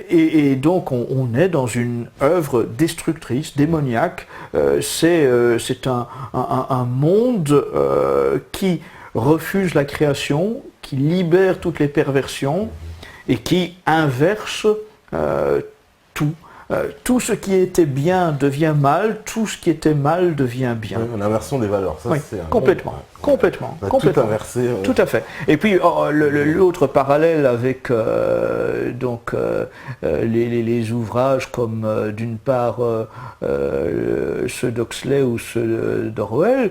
Et donc on est dans une œuvre destructrice, démoniaque. C'est un monde qui refuse la création, qui libère toutes les perversions et qui inverse tout. Tout ce qui était bien devient mal, tout ce qui était mal devient bien. Oui, une inversion des valeurs, ça oui, c'est complètement, complètement. Tout inversé. Tout à fait. Et puis l'autre parallèle avec les ouvrages comme d'une part ceux d'Huxley ou ceux d'Orwell,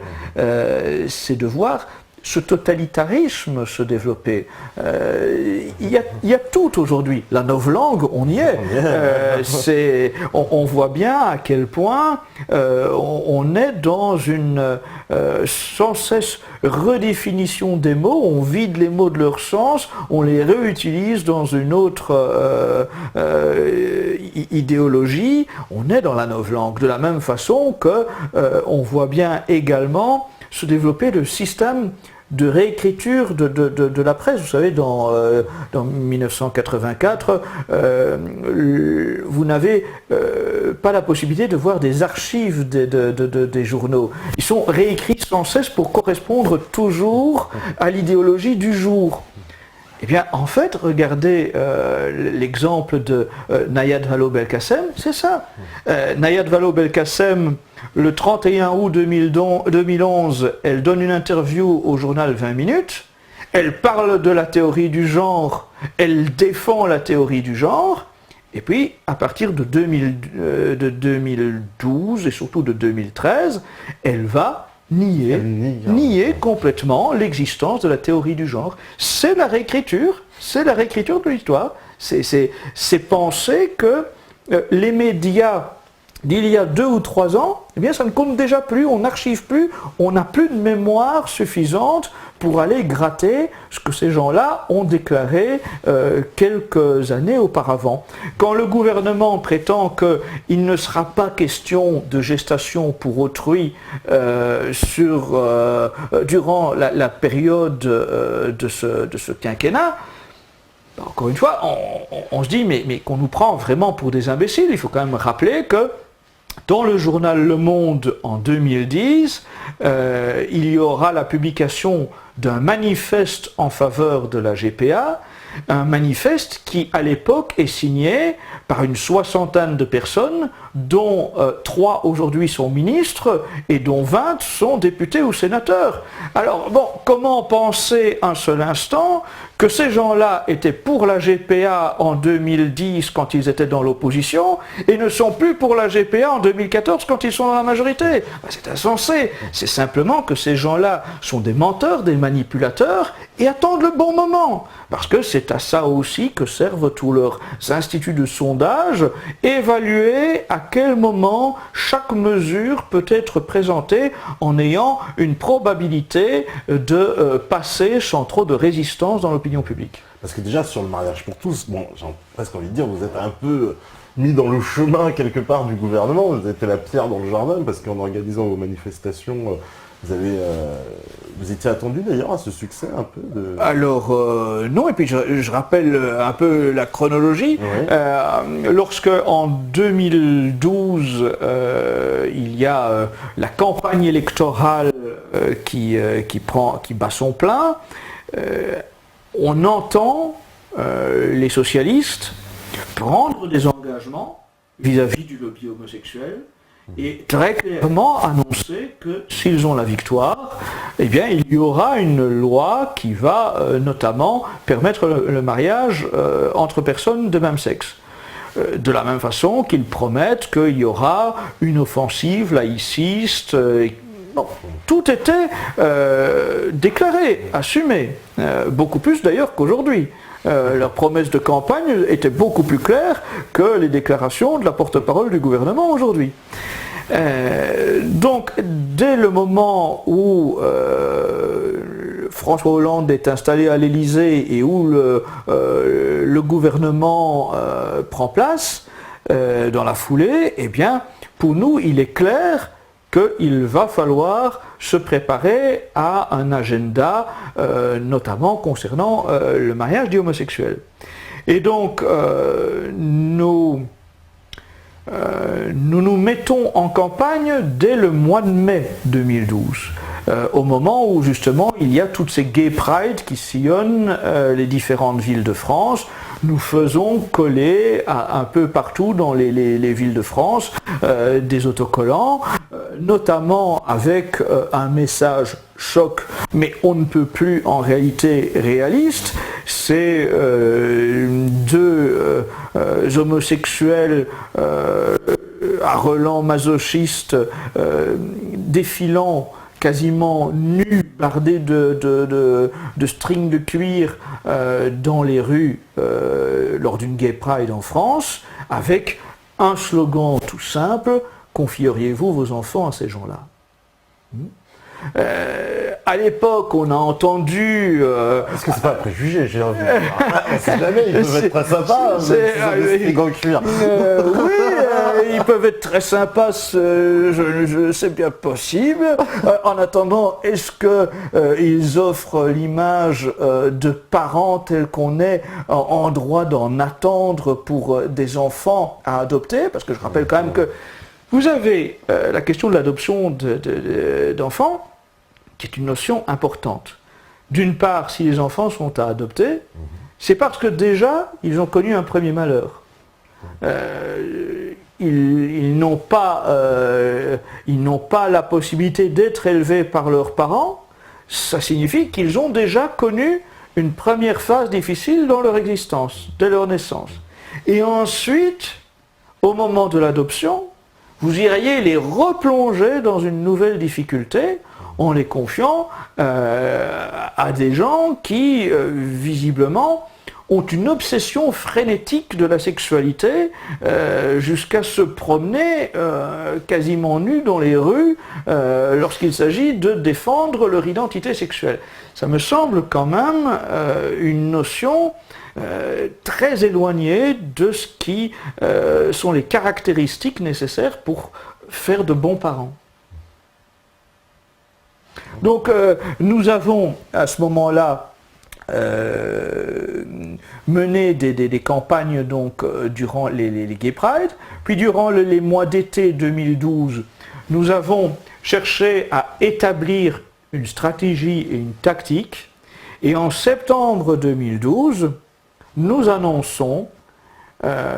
c'est de voir ce totalitarisme se développer. Il y a tout aujourd'hui. La novlangue, on y est. On voit bien à quel point on est dans une sans cesse redéfinition des mots. On vide les mots de leur sens, on les réutilise dans une autre idéologie. On est dans la novlangue. De la même façon que on voit bien également se développer le système de réécriture de la presse. Vous savez, dans 1984, vous n'avez pas la possibilité de voir des archives des journaux. Ils sont réécrits sans cesse pour correspondre toujours à l'idéologie du jour. Eh bien, en fait, regardez l'exemple de Nayad Vallaud-Belkacem, c'est ça. Nayad Vallaud-Belkacem, le 31 août 2011, elle donne une interview au journal 20 minutes, elle parle de la théorie du genre, elle défend la théorie du genre, et puis, à partir de 2012 et surtout de 2013, elle va nier complètement l'existence de la théorie du genre. C'est la réécriture de l'histoire. C'est penser que les médias d'il y a 2 ou 3 ans, eh bien ça ne compte déjà plus, on n'archive plus, on n'a plus de mémoire suffisante pour aller gratter ce que ces gens-là ont déclaré quelques années auparavant. Quand le gouvernement prétend qu'il ne sera pas question de gestation pour autrui durant la période de ce quinquennat, encore une fois, on se dit mais qu'on nous prend vraiment pour des imbéciles. Il faut quand même rappeler que dans le journal Le Monde en 2010, il y aura la publication d'un manifeste en faveur de la GPA, un manifeste qui à l'époque est signé par une 60aine de personnes, dont 3 aujourd'hui sont ministres et dont 20 sont députés ou sénateurs. Alors bon, comment penser un seul instant que ces gens-là étaient pour la GPA en 2010 quand ils étaient dans l'opposition et ne sont plus pour la GPA en 2014 quand ils sont dans la majorité? C'est insensé. C'est simplement que ces gens-là sont des menteurs, des manipulateurs et attendent le bon moment. Parce que c'est à ça aussi que servent tous leurs instituts de sondage, évaluer à quel moment chaque mesure peut être présentée en ayant une probabilité de passer sans trop de résistance dans l'opinion publique. Parce que déjà sur le mariage pour tous, bon, j'ai presque envie de dire, vous êtes un peu mis dans le chemin quelque part du gouvernement, vous êtes la pierre dans le jardin, parce qu'en organisant vos manifestations, vous étiez attendu d'ailleurs à ce succès un peu de... Alors non, et puis je rappelle un peu la chronologie. Oui. Lorsque en 2012 il y a la campagne électorale qui bat son plein, on entend les socialistes prendre des engagements vis-à-vis du lobby homosexuel et très clairement annoncer que s'ils ont la victoire, eh bien il y aura une loi qui va notamment permettre le mariage entre personnes de même sexe. De la même façon qu'ils promettent qu'il y aura une offensive laïciste. Bon, tout était déclaré, assumé, beaucoup plus d'ailleurs qu'aujourd'hui. Leurs promesses de campagne étaient beaucoup plus claires que les déclarations de la porte-parole du gouvernement aujourd'hui. Donc, dès le moment où François Hollande est installé à l'Élysée et où le gouvernement prend place dans la foulée, eh bien, pour nous, il est clair qu'il va falloir se préparer à un agenda, notamment concernant le mariage des homosexuels. Et donc, nous nous mettons en campagne dès le mois de mai 2012, au moment où justement il y a toutes ces gay pride qui sillonnent les différentes villes de France. Nous faisons coller un peu partout dans les villes de France des autocollants, notamment avec un message choc, mais on ne peut plus en réalité réaliste. C'est deux homosexuels à relents masochistes défilant quasiment nus, bardés de strings de cuir dans les rues lors d'une gay pride en France, avec un slogan tout simple: confieriez-vous vos enfants à ces gens-là? À l'époque, on a entendu... Est-ce que c'est pas un préjugé? J'ai envie de dire. On sait jamais, ils peuvent être très sympas, des gants cuir. Oui, ils peuvent être très sympas, c'est bien possible. En attendant, est-ce qu'ils offrent l'image de parents tels qu'on est en droit d'en attendre pour des enfants à adopter? Parce que je rappelle quand même que vous avez la question de l'adoption d'enfants, qui est une notion importante. D'une part, si les enfants sont à adopter, c'est parce que déjà, ils ont connu un premier malheur. Ils n'ont pas la possibilité d'être élevés par leurs parents. Ça signifie qu'ils ont déjà connu une première phase difficile dans leur existence, dès leur naissance. Et ensuite, au moment de l'adoption, vous iriez les replonger dans une nouvelle difficulté en les confiant à des gens qui, visiblement, ont une obsession frénétique de la sexualité jusqu'à se promener quasiment nus dans les rues lorsqu'il s'agit de défendre leur identité sexuelle. Ça me semble quand même une notion très éloignée de ce qui sont les caractéristiques nécessaires pour faire de bons parents. Donc nous avons à ce moment-là mené des campagnes donc, durant les Gay Pride, puis durant les mois d'été 2012, nous avons cherché à établir une stratégie et une tactique, et en septembre 2012, nous annonçons,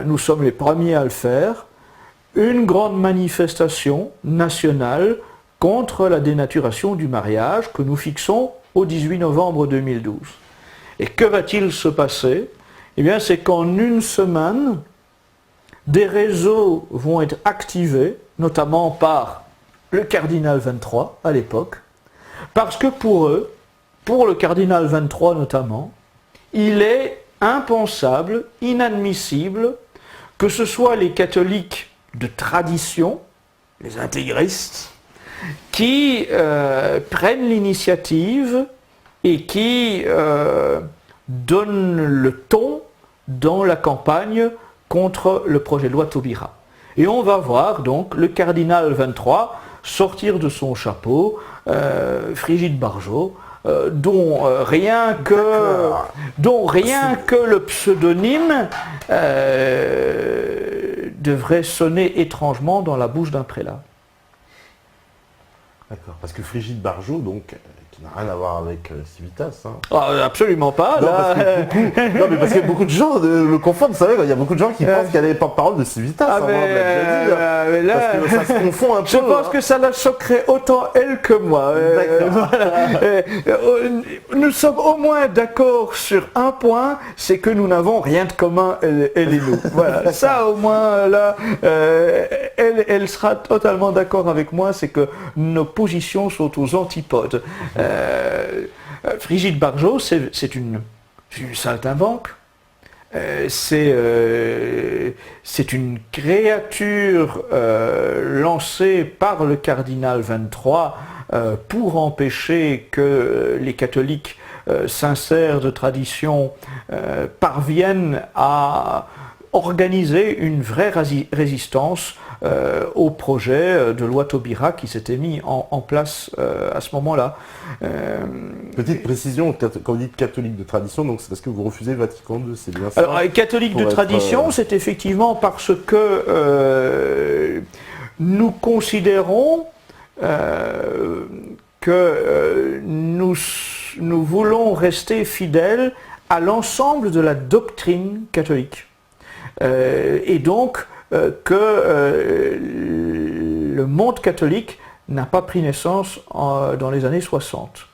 nous sommes les premiers à le faire, une grande manifestation nationale contre la dénaturation du mariage que nous fixons au 18 novembre 2012. Et que va-t-il se passer? Eh bien, c'est qu'en une semaine, des réseaux vont être activés, notamment par le cardinal 23 à l'époque, parce que pour eux, pour le cardinal 23 notamment, il est impensable, inadmissible, que ce soit les catholiques de tradition, les intégristes, qui prennent l'initiative et qui donnent le ton dans la campagne contre le projet de loi Taubira. Et on va voir donc le cardinal 23 sortir de son chapeau Frigide Barjot, dont rien que le pseudonyme devrait sonner étrangement dans la bouche d'un prélat. D'accord, parce que Frigide Barjot, donc, qui n'a rien à voir avec Civitas. Hein. Ah, absolument pas. Non, Là. Parce que beaucoup de gens le confondent, vous savez, il y a beaucoup de gens qui pensent qu'elle est porte-parole de Civitas. Ah, hein, mais là, parce que ça se confond un peu. Je pense que ça la choquerait autant elle que moi. Nous sommes au moins d'accord sur un point, c'est que nous n'avons rien de commun, elle et nous. Voilà. Ça au moins, là, elle sera totalement d'accord avec moi, c'est que nos positions sont aux antipodes. Frigide Barjot, c'est une saltimbanque. C'est une créature lancée par le cardinal 23 pour empêcher que les catholiques sincères de tradition parviennent à organiser une vraie résistance au projet de loi Taubira qui s'était mis en place à ce moment-là. Petite précision, quand vous dites catholique de tradition, donc c'est parce que vous refusez le Vatican II, c'est bien ça? Alors, catholique de tradition, c'est effectivement parce que nous considérons que nous voulons rester fidèles à l'ensemble de la doctrine catholique. Et donc que le monde catholique n'a pas pris naissance dans les années 60.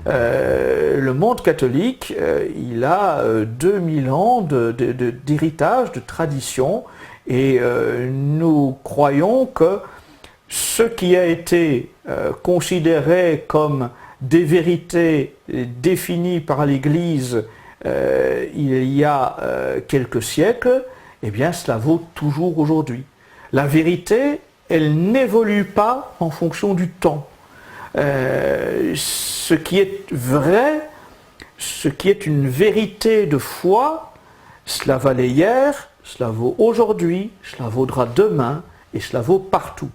Le monde catholique, il a 2000 ans d'héritage, de tradition, et nous croyons que ce qui a été considéré comme des vérités définies par l'Église il y a quelques siècles, eh bien cela vaut toujours aujourd'hui. La vérité, elle n'évolue pas en fonction du temps. Ce qui est vrai, ce qui est une vérité de foi, cela valait hier, cela vaut aujourd'hui, cela vaudra demain et cela vaut partout.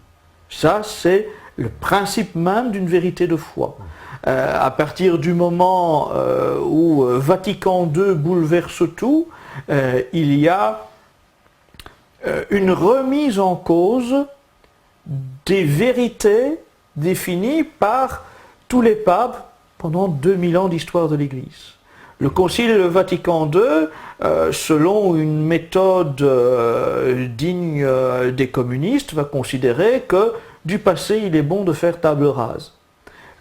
Ça, c'est le principe même d'une vérité de foi. À partir du moment où Vatican II bouleverse tout, il y a une remise en cause des vérités définies par tous les papes pendant 2000 ans d'histoire de l'Église. Le Concile Vatican II, selon une méthode digne des communistes, va considérer que du passé, il est bon de faire table rase,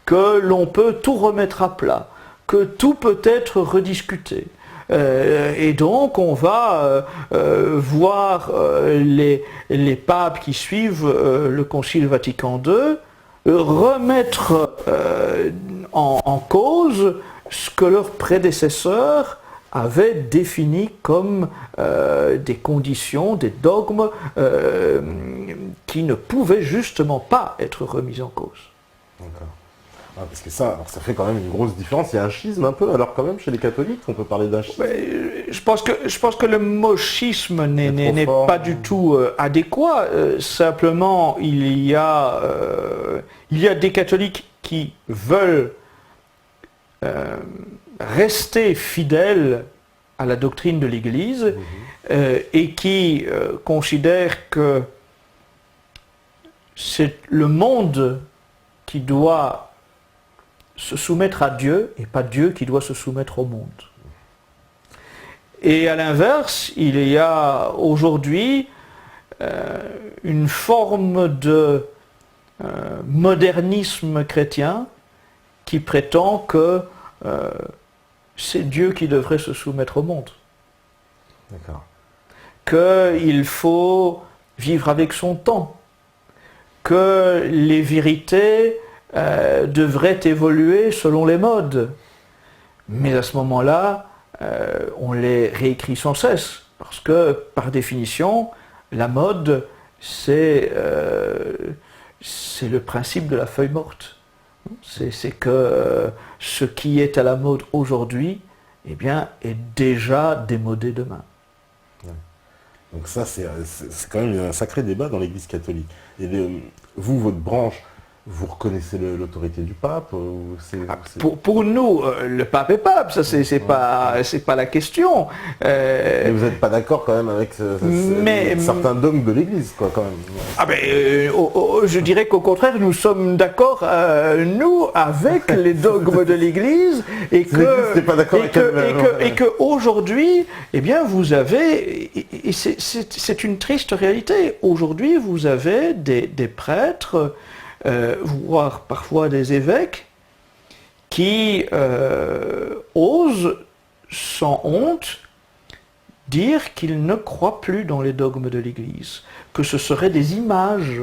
que l'on peut tout remettre à plat, que tout peut être rediscuté. Et donc on va voir les papes qui suivent le Concile Vatican II remettre en cause ce que leurs prédécesseurs avaient défini comme des conditions, des dogmes qui ne pouvaient justement pas être remis en cause. D'accord. Ah, parce que ça, alors ça fait quand même une grosse différence. Il y a un schisme un peu, alors quand même, chez les catholiques, on peut parler d'un schisme. Je pense que le mot schisme n'est pas du tout adéquat. Simplement, il y a des catholiques qui veulent rester fidèles à la doctrine de l'Église et qui considèrent que c'est le monde qui doit se soumettre à Dieu et pas Dieu qui doit se soumettre au monde. Et à l'inverse, il y a aujourd'hui une forme de modernisme chrétien qui prétend que c'est Dieu qui devrait se soumettre au monde. D'accord. Qu'il faut vivre avec son temps, que les vérités devraient évoluer selon les modes. Mais à ce moment-là, on les réécrit sans cesse, parce que par définition, la mode, c'est le principe de la feuille morte. C'est que ce qui est à la mode aujourd'hui, eh bien, est déjà démodé demain. Donc ça, c'est quand même un sacré débat dans l'Église catholique. Et vous, votre branche, vous reconnaissez l'autorité du pape Pour nous, le pape est pape, ça c'est pas la question. Mais vous n'êtes pas d'accord quand même avec certains dogmes de l'Église, quoi, quand même. Je dirais qu'au contraire, nous sommes d'accord, nous, avec les dogmes de l'Église, et que aujourd'hui, eh bien, vous avez, et c'est une triste réalité. Aujourd'hui, vous avez des prêtres, voire parfois des évêques, qui osent, sans honte, dire qu'ils ne croient plus dans les dogmes de l'Église, que ce seraient des images,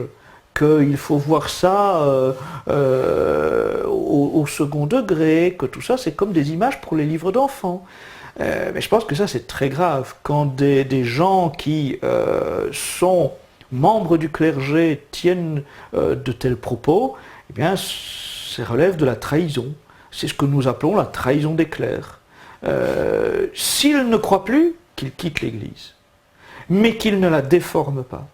qu'il faut voir ça au second degré, que tout ça c'est comme des images pour les livres d'enfants. Mais je pense que ça c'est très grave, quand des gens qui sont membres du clergé tiennent de tels propos, eh bien, ça relève de la trahison. C'est ce que nous appelons la trahison des clercs. S'ils ne croient plus, qu'ils quittent l'Église, mais qu'ils ne la déforment pas.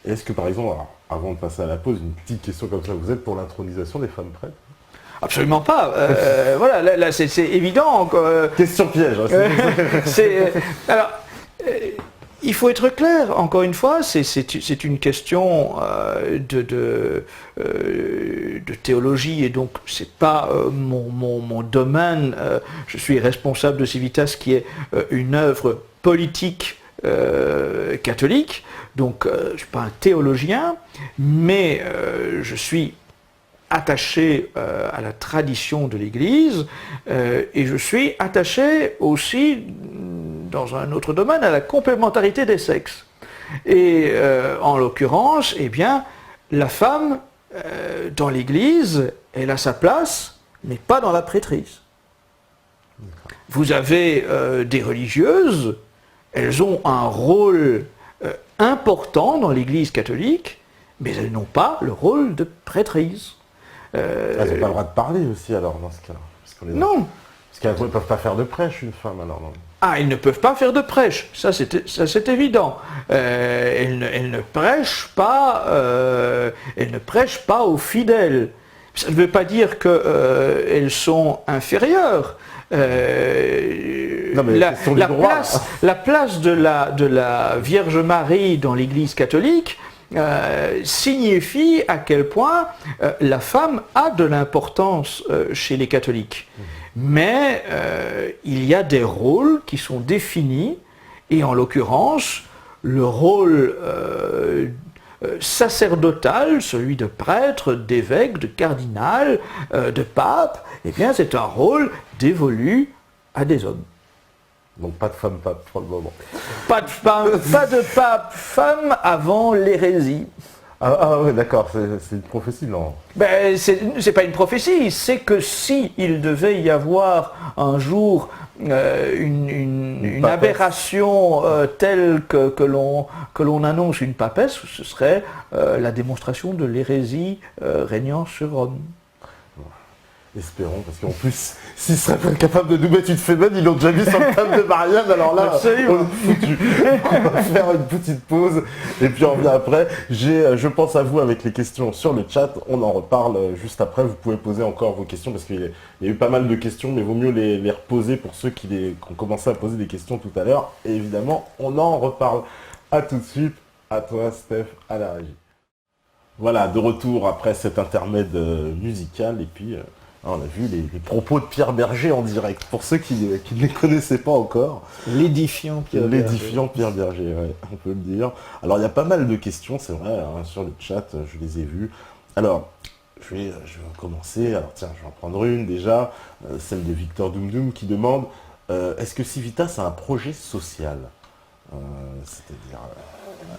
Est-ce que par exemple, alors, avant de passer à la pause, une petite question comme ça, vous êtes pour l'intronisation des femmes prêtres? Absolument pas. Voilà, là, c'est évident. Question piège. Alors, il faut être clair. Encore une fois, c'est une question de théologie et donc c'est pas mon domaine. Je suis responsable de Civitas, qui est une œuvre politique catholique. Donc, je ne suis pas un théologien, mais je suis attaché à la tradition de l'Église et je suis attaché aussi, dans un autre domaine, à la complémentarité des sexes. Et en l'occurrence, eh bien, la femme, dans l'Église, elle a sa place, mais pas dans la prêtrise. Vous avez des religieuses, elles ont un rôle important dans l'Église catholique, mais elles n'ont pas le rôle de prêtrise. Elles n'ont pas le droit de parler aussi alors dans ce cas. Non. Parce qu'elles ne peuvent pas faire de prêche, une femme alors. Non. Ah, ils ne peuvent pas faire de prêche, ça c'est évident. Elles ne prêchent pas, aux fidèles. Ça ne veut pas dire qu'elles sont inférieures. Non, mais la place de la Vierge Marie dans l'Église catholique signifie à quel point la femme a de l'importance chez les catholiques. Mais il y a des rôles qui sont définis, et en l'occurrence, le rôle sacerdotal, celui de prêtre, d'évêque, de cardinal, de pape, eh bien c'est un rôle dévolu à des hommes. Donc pas de femme-pape pour le moment. Pas de pape-femme avant l'hérésie. Ah oui, d'accord, c'est une prophétie, non? Ben, c'est pas une prophétie, c'est que si il devait y avoir un jour une aberration telle que l'on annonce une papesse, ce serait la démonstration de l'hérésie régnant sur Rome. Espérons, parce qu'en plus, s'ils seraient pas capables de nous mettre une fémène, ils l'ont déjà mis sur le table de Marianne, alors là, on est foutu. On va faire une petite pause, et puis on revient après. Je pense à vous avec les questions sur le chat, on en reparle juste après. Vous pouvez poser encore vos questions, parce qu'il y a eu pas mal de questions, mais vaut mieux les reposer pour ceux qui ont commencé à poser des questions tout à l'heure. Et évidemment, on en reparle. À tout de suite, à toi Steph, à la régie. Voilà, de retour après cet intermède musical, et puis... on a vu les propos de Pierre Berger en direct, pour ceux qui ne les connaissaient pas encore. L'édifiant Pierre Berger. L'édifiant Pierre Berger, ouais, on peut le dire. Alors il y a pas mal de questions, c'est vrai, hein, sur le chat, je les ai vues. Alors, je vais commencer, alors tiens, je vais en prendre une déjà, celle de Victor Doumdoum qui demande est-ce que Civitas a un projet social? C'est-à-dire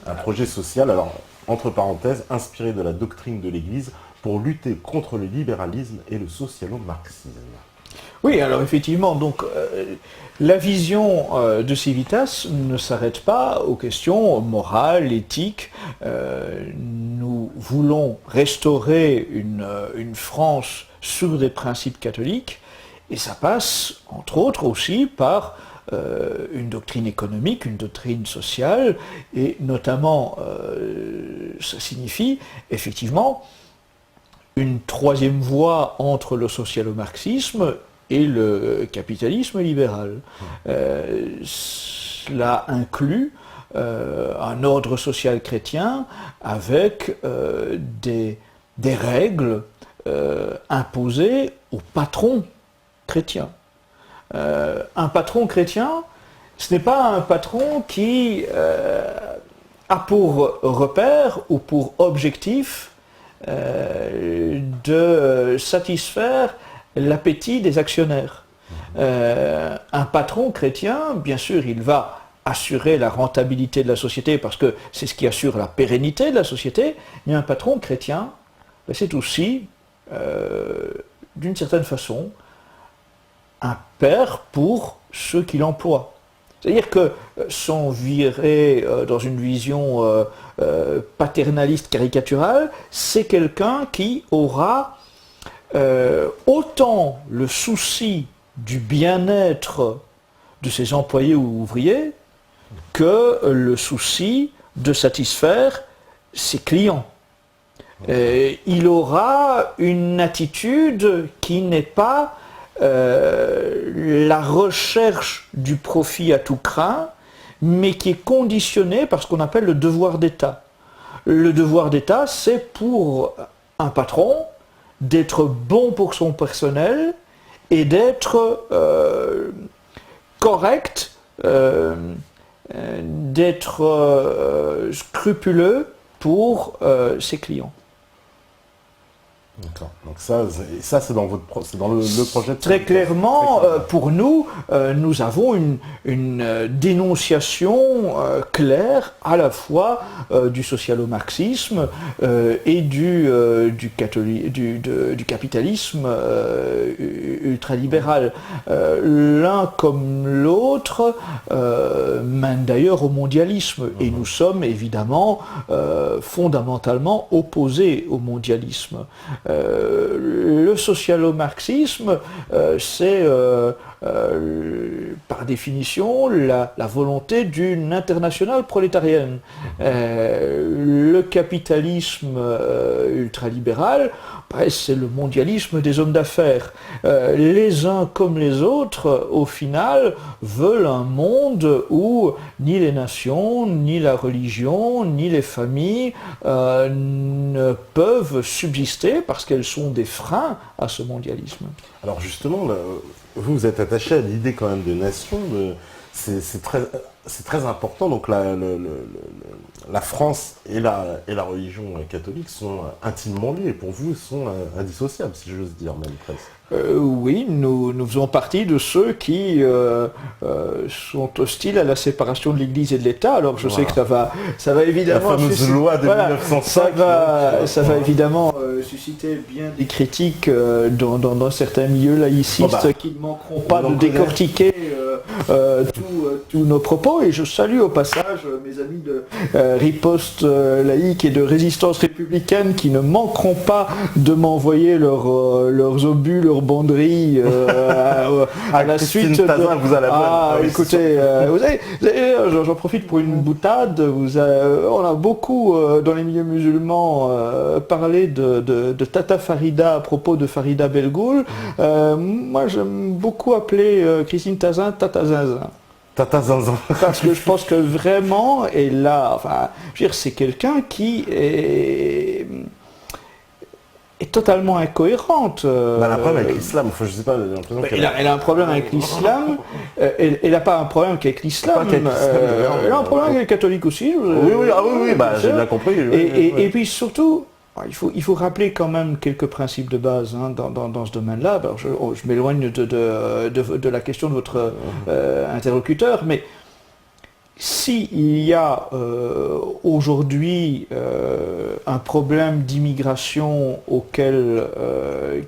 un projet social, alors entre parenthèses, inspiré de la doctrine de l'Église, pour lutter contre le libéralisme et le socialo-marxisme. Oui, alors effectivement, donc la vision de Civitas ne s'arrête pas aux questions morales, éthiques. Nous voulons restaurer une France sur des principes catholiques, et ça passe, entre autres, aussi par une doctrine économique, une doctrine sociale, et notamment, ça signifie effectivement une troisième voie entre le socialo-marxisme et le capitalisme libéral. Cela inclut un ordre social chrétien avec des règles imposées aux patrons chrétiens. Un patron chrétien, ce n'est pas un patron qui a pour repère ou pour objectif de satisfaire l'appétit des actionnaires. Un patron chrétien, bien sûr, il va assurer la rentabilité de la société parce que c'est ce qui assure la pérennité de la société, mais un patron chrétien, c'est aussi, d'une certaine façon, un père pour ceux qui l'emploient. C'est-à-dire que, sans virer dans une vision paternaliste caricaturale, c'est quelqu'un qui aura autant le souci du bien-être de ses employés ou ouvriers que le souci de satisfaire ses clients. Il aura une attitude qui n'est pas la recherche du profit à tout crin, mais qui est conditionnée par ce qu'on appelle le devoir d'État. Le devoir d'État, c'est pour un patron d'être bon pour son personnel et d'être correct, d'être scrupuleux pour ses clients. D'accord. Donc ça c'est dans c'est dans le projet de Très clairement, pour nous, nous avons une dénonciation claire à la fois du socialo-marxisme et du capitalisme ultralibéral. L'un comme l'autre mène d'ailleurs au mondialisme, et nous sommes évidemment fondamentalement opposés au mondialisme. Le socialo-marxisme, c'est par définition la volonté d'une internationale prolétarienne. Le capitalisme ultralibéral, c'est le mondialisme des hommes d'affaires. Les uns comme les autres, au final, veulent un monde où ni les nations, ni la religion, ni les familles ne peuvent subsister parce qu'elles sont des freins à ce mondialisme. Alors justement, vous êtes attaché à l'idée quand même de nation, c'est très important, donc la France et la religion catholique sont intimement liées, pour vous, sont indissociables, si j'ose dire, même presque. Oui, nous faisons partie de ceux qui sont hostiles à la séparation de l'Église et de l'État. Alors je sais que ça va évidemment... La fameuse loi de 1905. Ça va évidemment susciter bien des critiques dans certains milieux laïcistes qui ne manqueront pas de décortiquer tous nos propos. Et je salue au passage mes amis de Riposte laïque et de Résistance républicaine qui ne manqueront pas de m'envoyer leurs obus, leurs banderies à la suite de... vous allez écoutez, j'en profite pour une boutade. On a beaucoup dans les milieux musulmans parlé de Tata Farida à propos de Farida Belgoul. Moi j'aime beaucoup appeler Christine Tazin Tata Zinzin. Tata Zinzin. Parce que je pense que vraiment, et là, enfin, je veux dire, c'est quelqu'un qui est totalement incohérente. Elle a un problème avec l'islam, enfin, je sais pas, elle a un problème avec l'islam, elle n'a pas un problème avec l'islam, elle a un problème avec les catholiques aussi. Oui, j'ai bien compris. Et puis surtout, il faut rappeler quand même quelques principes de base dans ce domaine-là. Alors je m'éloigne de la question de votre interlocuteur, mais s'il y a aujourd'hui un problème d'immigration auquel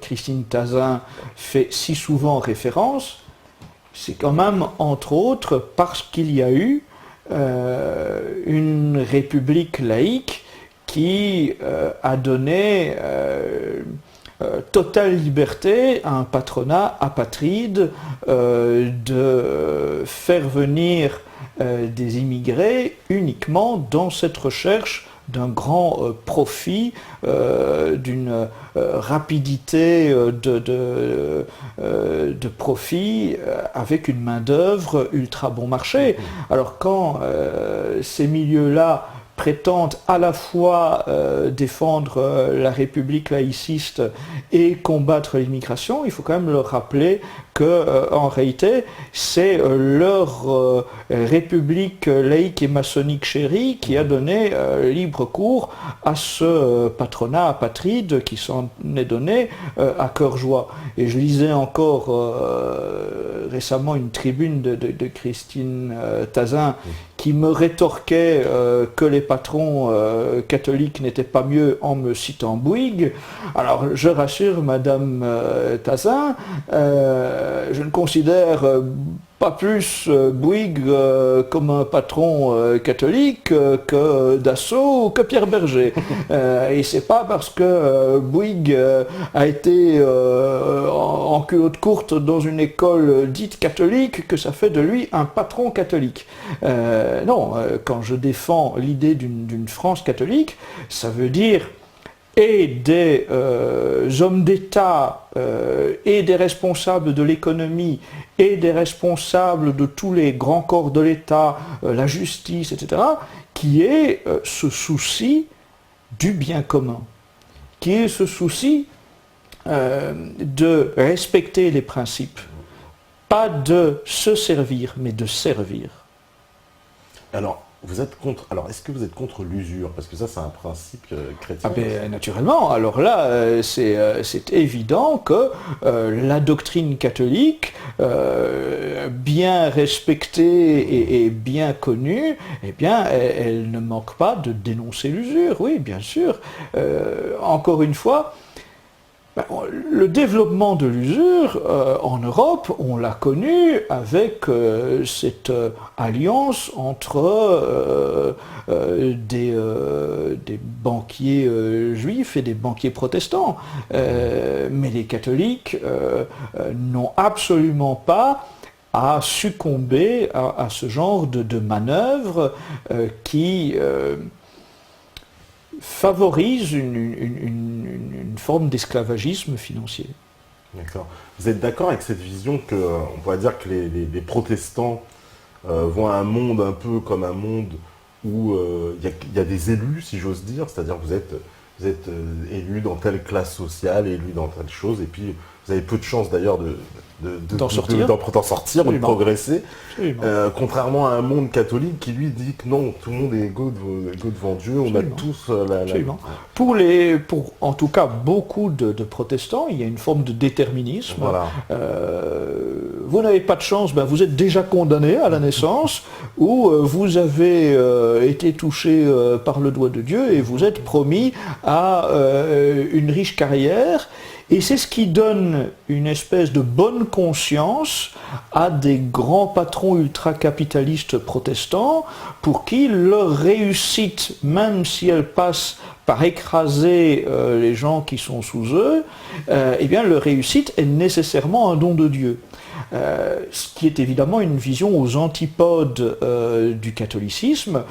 Christine Tazin fait si souvent référence, c'est quand même entre autres parce qu'il y a eu une république laïque qui a donné totale liberté à un patronat apatride de faire venir des immigrés uniquement dans cette recherche d'un grand profit, d'une rapidité de profit avec une main-d'œuvre ultra bon marché. Alors quand ces milieux-là prétendent à la fois défendre la République laïciste et combattre l'immigration, il faut quand même leur rappeler que en réalité c'est leur République laïque et maçonnique chérie qui a donné libre cours à ce patronat apatride qui s'en est donné à cœur joie. Et je lisais encore récemment une tribune de Christine Tazin qui me rétorquait que les patrons catholiques n'étaient pas mieux en me citant Bouygues. Alors je rassure Madame Tazin, je ne considère pas plus Bouygues comme un patron catholique que Dassault ou que Pierre Berger. Et c'est pas parce que Bouygues a été en culotte courte dans une école dite catholique que ça fait de lui un patron catholique. Non, quand je défends l'idée d'une France catholique, ça veut dire et des hommes d'État et des responsables de l'économie et des responsables de tous les grands corps de l'État, la justice, etc., qui est ce souci du bien commun, qui est ce souci de respecter les principes, pas de se servir, mais de servir. Alors, est-ce que vous êtes contre l'usure? Parce que ça, c'est un principe chrétien. Ah ben, naturellement. Alors là, c'est évident que la doctrine catholique, bien respectée et bien connue, eh bien, elle ne manque pas de dénoncer l'usure. Oui, bien sûr. Encore une fois, le développement de l'usure en Europe, on l'a connu avec cette alliance entre des banquiers juifs et des banquiers protestants. Mais les catholiques n'ont absolument pas à succomber à ce genre de manœuvre qui favorise une forme d'esclavagisme financier. D'accord. Vous êtes d'accord avec cette vision que, on pourrait dire que les protestants voient un monde un peu comme un monde où il y a des élus, si j'ose dire, c'est-à-dire que vous êtes élu dans telle classe sociale, élu dans telle chose, et puis vous avez peu de chances d'ailleurs d'en sortir ou de progresser. Contrairement à un monde catholique qui lui dit que non, tout le monde est égaux devant Dieu, on a tous Pour en tout cas beaucoup de protestants, il y a une forme de déterminisme. Voilà. Vous n'avez pas de chance, vous êtes déjà condamné à la naissance, ou vous avez été touché par le doigt de Dieu et vous êtes promis à une riche carrière. Et c'est ce qui donne une espèce de bonne conscience à des grands patrons ultra-capitalistes protestants pour qui leur réussite, même si elle passe par écraser les gens qui sont sous eux, eh bien leur réussite est nécessairement un don de Dieu. Ce qui est évidemment une vision aux antipodes du catholicisme.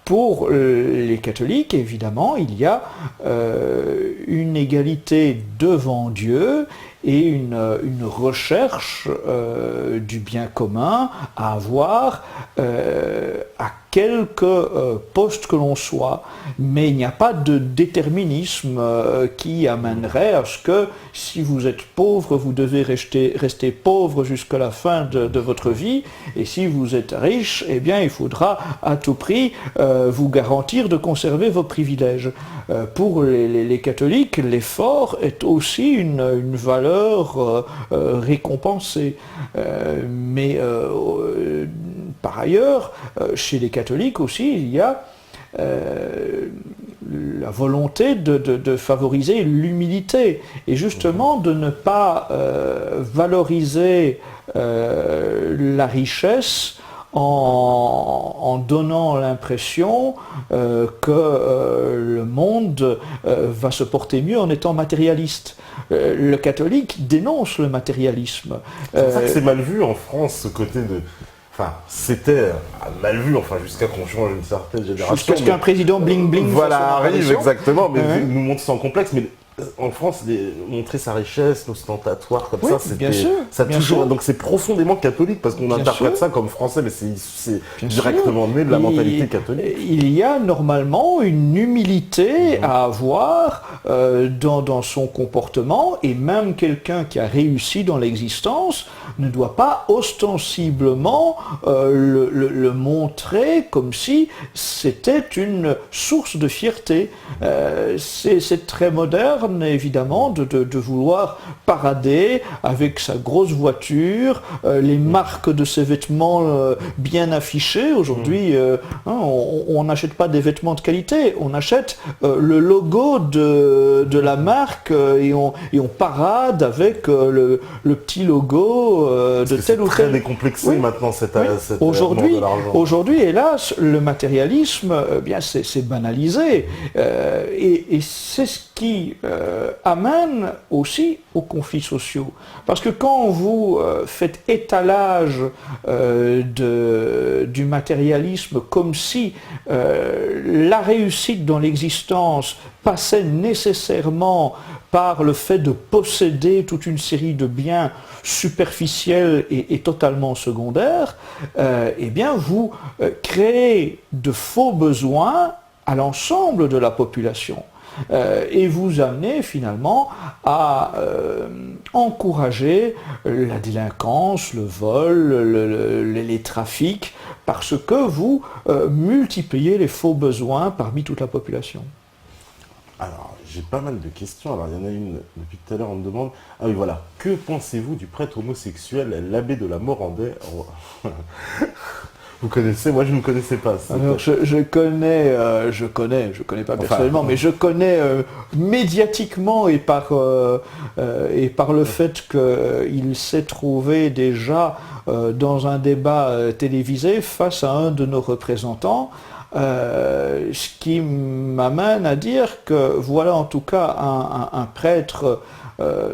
Pour les catholiques, évidemment, il y a une égalité devant Dieu et une recherche du bien commun à avoir à quelque poste que l'on soit. Mais il n'y a pas de déterminisme qui amènerait à ce que si vous êtes pauvre, vous devez rester pauvre jusqu'à la fin de votre vie, et si vous êtes riche, eh bien il faudra à tout prix vous garantir de conserver vos privilèges. Pour les catholiques, l'effort est aussi une valeur récompensée. Mais par ailleurs, chez les catholiques aussi, il y a la volonté de favoriser l'humilité et justement de ne pas valoriser la richesse en donnant l'impression que le monde va se porter mieux en étant matérialiste. Le catholique dénonce le matérialisme. C'est pour ça que c'est mal vu en France, ce côté de... Enfin, c'était mal vu, jusqu'à qu'on change une certaine génération. Jusqu'à ce qu'un président bling-bling arrive, exactement, mais nous montre sans complexe, mais en France, montrer sa richesse, ostentatoire, comme ça, c'était... Donc c'est profondément catholique, parce qu'on interprète ça comme français, mais c'est directement né de la mentalité catholique. Il y a normalement une humilité à avoir dans son comportement, et même quelqu'un qui a réussi dans l'existence ne doit pas ostensiblement le montrer comme si c'était une source de fierté. C'est très moderne charme, évidemment, de vouloir parader avec sa grosse voiture, les marques de ses vêtements bien affichées. Aujourd'hui, on n'achète pas des vêtements de qualité, on achète le logo de la marque et on parade avec le petit logo de tel ou tel. C'est très décomplexé maintenant cet Aujourd'hui, de l'argent. Aujourd'hui, hélas, le matérialisme, bien, c'est banalisé. Et c'est ce qui amène aussi aux conflits sociaux. Parce que quand vous faites étalage du matérialisme comme si la réussite dans l'existence passait nécessairement par le fait de posséder toute une série de biens superficiels et totalement secondaires, eh bien vous créez de faux besoins à l'ensemble de la population. Et vous amenez finalement à encourager la délinquance, le vol, les trafics, parce que vous multipliez les faux besoins parmi toute la population. Alors, j'ai pas mal de questions. Alors, il y en a une, depuis tout à l'heure, on me demande... Ah oui, voilà. Que pensez-vous du prêtre homosexuel, l'abbé de la Morandais? Vous connaissez? Moi, je ne connaissais pas. Alors, je connais pas personnellement, mais je connais médiatiquement et par le fait qu'il s'est trouvé déjà dans un débat télévisé face à un de nos représentants. Ce qui m'amène à dire que voilà en tout cas un prêtre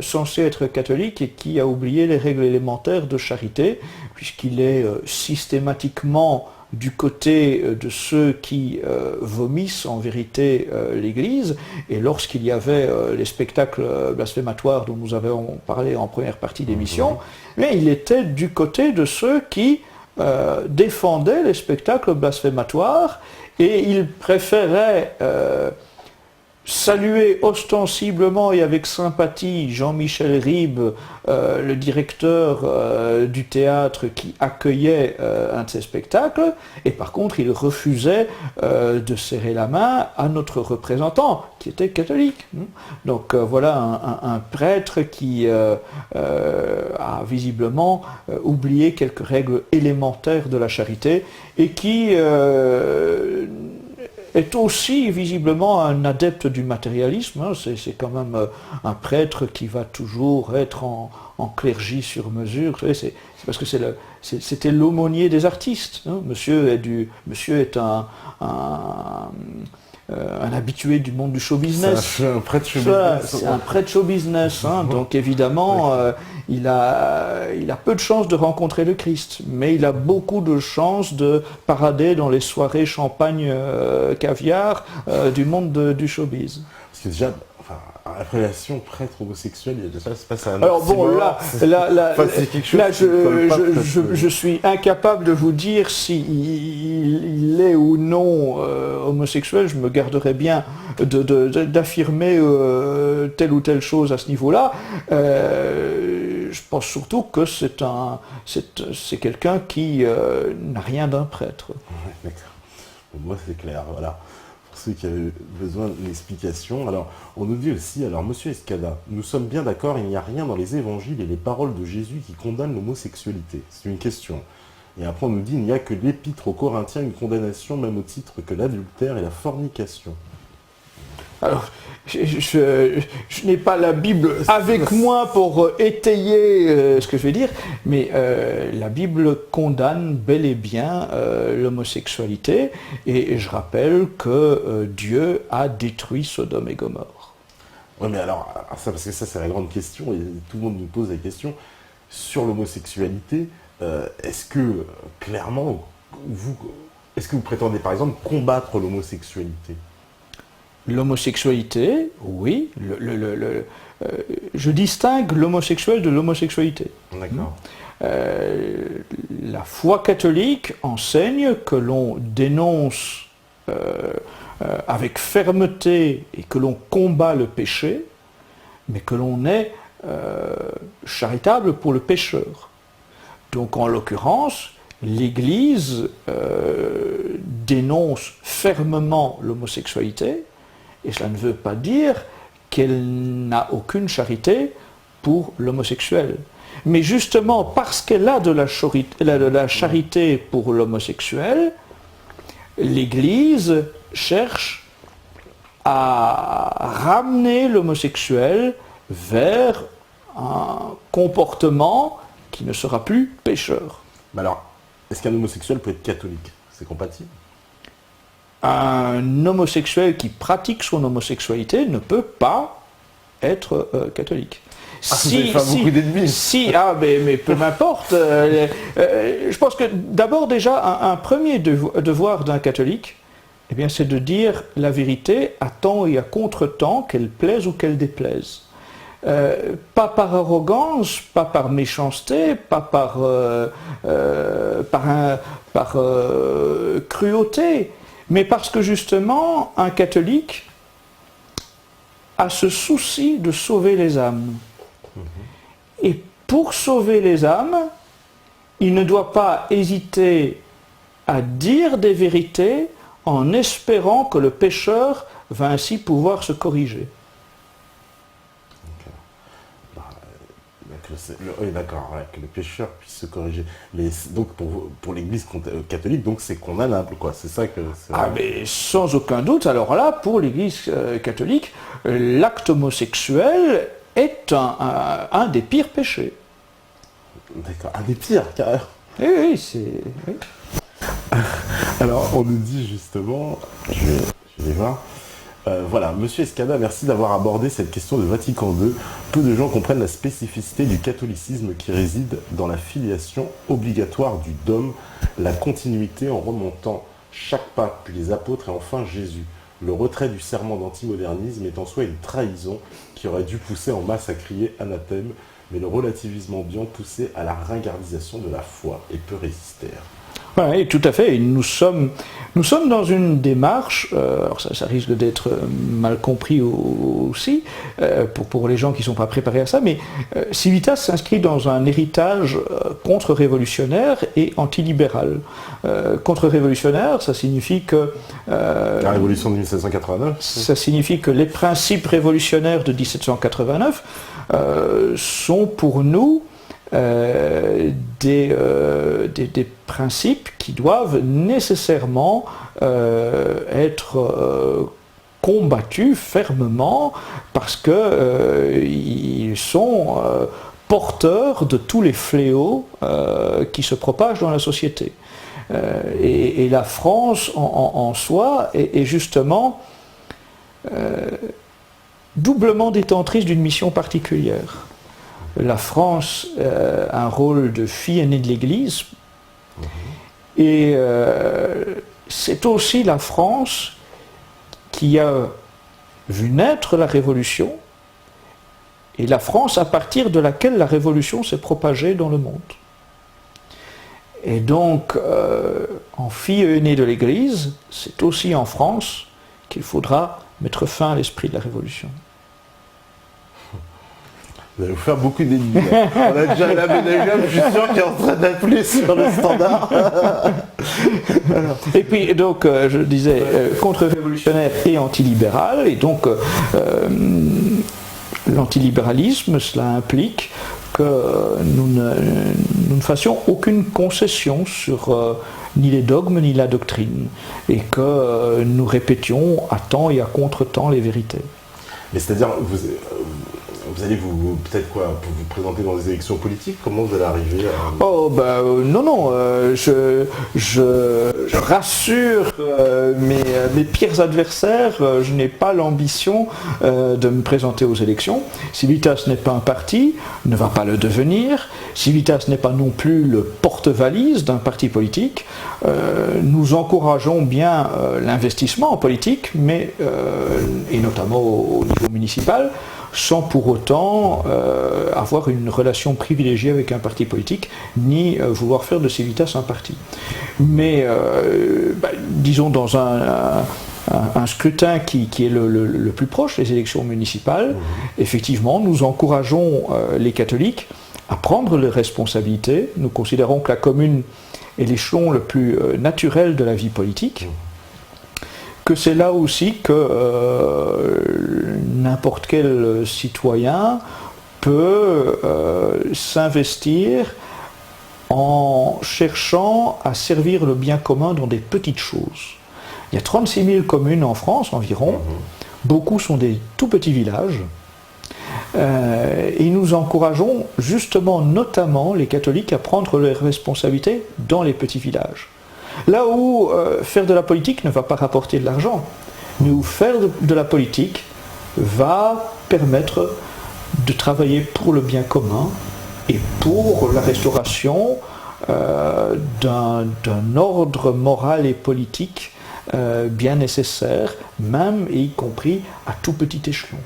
censé être catholique et qui a oublié les règles élémentaires de charité, puisqu'il est systématiquement du côté de ceux qui vomissent en vérité l'Église, et lorsqu'il y avait les spectacles blasphématoires dont nous avons parlé en première partie d'émission, mais il était du côté de ceux qui défendait les spectacles blasphématoires, et il préférait saluer ostensiblement et avec sympathie Jean-Michel Ribes, le directeur du théâtre qui accueillait un de ces spectacles, et par contre il refusait de serrer la main à notre représentant qui était catholique. Donc voilà un prêtre qui a visiblement oublié quelques règles élémentaires de la charité et qui est aussi visiblement un adepte du matérialisme. C'est quand même un prêtre qui va toujours être en clergie sur mesure. Vous savez, c'est parce que c'était l'aumônier des artistes. Monsieur est un habitué du monde du show business. C'est un prêtre show business. C'est un prêtre show business. Donc évidemment, il a peu de chances de rencontrer le Christ, mais il a beaucoup de chances de parader dans les soirées champagne caviar du monde du showbiz. Parce que déjà, la relation prêtre homosexuel, il y a déjà se passe à un Alors bon, là, je suis incapable de vous dire s'il est ou non homosexuel. Je me garderai bien d'affirmer telle ou telle chose à ce niveau-là. Je pense surtout que c'est quelqu'un qui n'a rien d'un prêtre. Ouais, d'accord. Pour moi, c'est clair, voilà. Ceux qui avaient besoin d'une explication. Alors, on nous dit aussi, alors Monsieur Escada, nous sommes bien d'accord, il n'y a rien dans les évangiles et les paroles de Jésus qui condamnent l'homosexualité. C'est une question. Et après on nous dit, il n'y a que l'épître aux Corinthiens, une condamnation même au titre que l'adultère et la fornication. Alors, je n'ai pas la Bible avec moi pour étayer ce que je vais dire, mais la Bible condamne bel et bien l'homosexualité, et je rappelle que Dieu a détruit Sodome et Gomorrhe. Oui, mais alors, ça, parce que ça c'est la grande question, et tout le monde nous pose la question, sur l'homosexualité, est-ce que, clairement, est-ce que vous prétendez par exemple combattre l'homosexualité ? L'homosexualité, oui. Je distingue l'homosexuel de l'homosexualité. D'accord. La foi catholique enseigne que l'on dénonce avec fermeté et que l'on combat le péché, mais que l'on est charitable pour le pécheur. Donc en l'occurrence, l'Église dénonce fermement l'homosexualité, et cela ne veut pas dire qu'elle n'a aucune charité pour l'homosexuel. Mais justement, parce qu'elle a de la charité pour l'homosexuel, l'Église cherche à ramener l'homosexuel vers un comportement qui ne sera plus pécheur. Mais alors, est-ce qu'un homosexuel peut être catholique? C'est compatible? Un homosexuel qui pratique son homosexualité ne peut pas être catholique. Vous avez fait beaucoup d'ennemis. Mais peu m'importe. Je pense que d'abord déjà, un premier devoir d'un catholique, eh bien, c'est de dire la vérité à temps et à contre-temps, qu'elle plaise ou qu'elle déplaise. Pas par arrogance, pas par méchanceté, pas par cruauté, mais parce que justement, un catholique a ce souci de sauver les âmes. Et pour sauver les âmes, il ne doit pas hésiter à dire des vérités en espérant que le pécheur va ainsi pouvoir se corriger. Oui, d'accord, ouais, que le pécheur puisse se corriger. Mais donc pour l'Église catholique, donc c'est condamnable, quoi. C'est ça que. Mais sans aucun doute. Alors là, pour l'Église catholique, l'acte homosexuel est un des pires péchés. D'accord, un des pires, carrément. Oui, c'est. Oui. Alors, on nous dit justement, je vais voir. Voilà, Monsieur Escada, merci d'avoir abordé cette question de Vatican II. Peu de gens comprennent la spécificité du catholicisme qui réside dans la filiation obligatoire du dogme, la continuité en remontant chaque pape, puis les apôtres et enfin Jésus. Le retrait du serment d'antimodernisme est en soi une trahison qui aurait dû pousser en masse à crier anathème, mais le relativisme ambiant poussait à la ringardisation de la foi et peu résistèrent. Oui, tout à fait. Nous sommes dans une démarche, alors ça risque d'être mal compris aussi, pour les gens qui ne sont pas préparés à ça, mais Civitas s'inscrit dans un héritage contre-révolutionnaire et antilibéral. Contre-révolutionnaire, ça signifie que... la révolution de 1789. Ça signifie que les principes révolutionnaires de 1789 sont pour nous des principes qui doivent nécessairement être combattus fermement parce qu'ils sont porteurs de tous les fléaux qui se propagent dans la société. Et la France en soi est justement doublement détentrice d'une mission particulière. La France a un rôle de fille aînée de l'Église, et c'est aussi la France qui a vu naître la Révolution, et la France à partir de laquelle la Révolution s'est propagée dans le monde. Et donc, en fille aînée de l'Église, c'est aussi en France qu'il faudra mettre fin à l'esprit de la Révolution. Vous allez vous faire beaucoup d'ennemis. On a déjà la ménagère, je suis sûr, qui est en train d'appeler sur le standard. Et puis, donc, je disais, contre-révolutionnaire et antilibéral, et donc, l'antilibéralisme, cela implique que nous ne fassions aucune concession sur ni les dogmes ni la doctrine, et que nous répétions à temps et à contre-temps les vérités. Mais c'est-à-dire, vous allez peut-être pour vous présenter dans des élections politiques, comment vous allez arriver à... Non, je rassure mes pires adversaires, je n'ai pas l'ambition de me présenter aux élections. Civitas n'est pas un parti, ne va pas le devenir. Civitas n'est pas non plus le porte-valise d'un parti politique. Nous encourageons bien l'investissement en politique, mais, et notamment au niveau municipal, sans pour autant avoir une relation privilégiée avec un parti politique, ni vouloir faire de Civitas un parti. Mais, disons, dans un scrutin qui est le plus proche, les élections municipales, effectivement, nous encourageons les catholiques à prendre les responsabilités. Nous considérons que la commune est l'échelon le plus naturel de la vie politique, que c'est là aussi que n'importe quel citoyen peut s'investir en cherchant à servir le bien commun dans des petites choses. Il y a 36 000 communes en France environ, beaucoup sont des tout petits villages, et nous encourageons justement notamment les catholiques à prendre leurs responsabilités dans les petits villages. Là où faire de la politique ne va pas rapporter de l'argent, mais où faire de la politique va permettre de travailler pour le bien commun et pour la restauration d'un ordre moral et politique bien nécessaire, même et y compris à tout petit échelon.